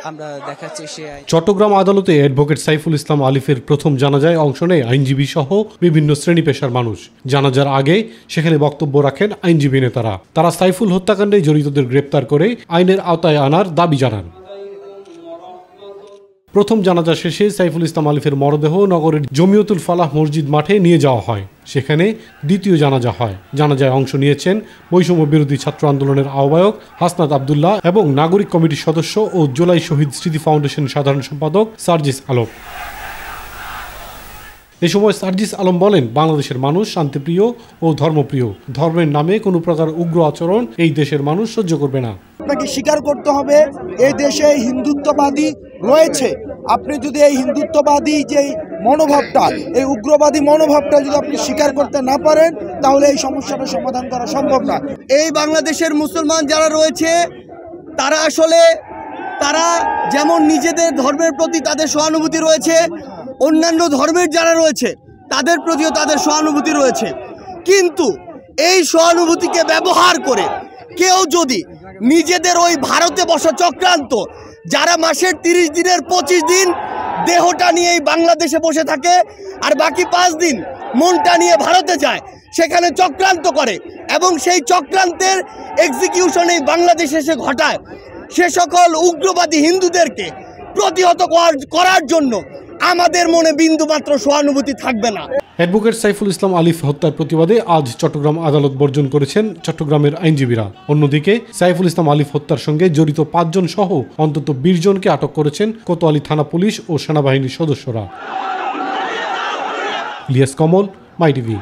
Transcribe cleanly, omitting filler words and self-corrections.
আমরা দেখাচ্ছি সে। চট্টগ্রাম আদালতে অ্যাডভোকেট সাইফুল ইসলাম আলিফের প্রথম জানাজায় অংশ নেয় আইনজীবী সহ বিভিন্ন শ্রেণী পেশার মানুষ। জানাজার আগে সেখানে বক্তব্য রাখেন আইনজীবী নেতারা। তারা সাইফুল হত্যাকাণ্ডে জড়িতদের গ্রেপ্তার করে আইনের আওতায় আনার দাবি জানান। প্রথম জানাজা শেষে সাইফুল ইসলাম আলিফের মরদেহ নগরের জমিয়তুল ফালাহ মসজিদ মাঠে নিয়ে যাওয়া হয়। সেখানে দ্বিতীয় জানাজা হয়। জানাজায় অংশ নিয়েছেন বৈষম্য বিরোধী ছাত্র আন্দোলনের আহ্বায়ক হাসনাত আবদুল্লাহ এবং নাগরিক কমিটির সদস্য ও জুলাই শহীদ স্মৃতি ফাউন্ডেশন সাধারণ সম্পাদক সার্জিস আলম। এ সময় সার্জিস আলম বলেন, বাংলাদেশের মানুষ শান্তিপ্রিয় ও ধর্মপ্রিয়। ধর্মের নামে কোনো প্রকার উগ্র আচরণ এই দেশের মানুষ সহ্য করবে না। আপনাকে স্বীকার করতে হবে এই দেশে হিন্দুত্ববাদী রয়েছে। আপনি যদি এই হিন্দুত্ববাদী যে মনোভাবটা, এই উগ্রবাদী মনোভাবটা যদি আপনি স্বীকার করতে না পারেন, তাহলে এই সমস্যাটা সমাধান করা সম্ভব না। এই বাংলাদেশের মুসলমান যারা রয়েছে তারা আসলে যেমন নিজেদের ধর্মের প্রতি তাদের সহানুভূতি রয়েছে, অন্যান্য ধর্মের যারা রয়েছে তাদের প্রতিও তাদের সহানুভূতি রয়েছে। কিন্তু এই সহানুভূতিকে ব্যবহার করে কেউ যদি নিজেদের ওই ভারতে বসা চক্রান্ত, যারা মাসের 30 দিনের 25 দিন দেহটা নিয়ে এই বাংলাদেশে বসে থাকে আর বাকি 5 দিন মনটা নিয়ে ভারতে যায়, সেখানে চক্রান্ত করে এবং সেই চক্রান্তের এক্সিকিউশন এই বাংলাদেশে এসে ঘটায়, সে সকল উগ্রবাদী হিন্দুদেরকে প্রতিহত করার জন্য আমাদের মনে বিন্দুমাত্র সহানুভূতি থাকবে না। অ্যাডভোকেট সাইফুল ইসলাম আলিফ হত্যার প্রতিবাদে আজ চট্টগ্রাম আদালত বর্জন করেছেন চট্টগ্রামের আইনজীবীরা। অন্যদিকে সাইফুল ইসলাম আলিফ হত্যার সঙ্গে জড়িত 5 জন সহ অন্তত 20 জনকে আটক করেছেন কোতোয়ালি থানা পুলিশ ও সেনাবাহিনীর সদস্যরা। ইলিয়াস কমল, মাই টিভি।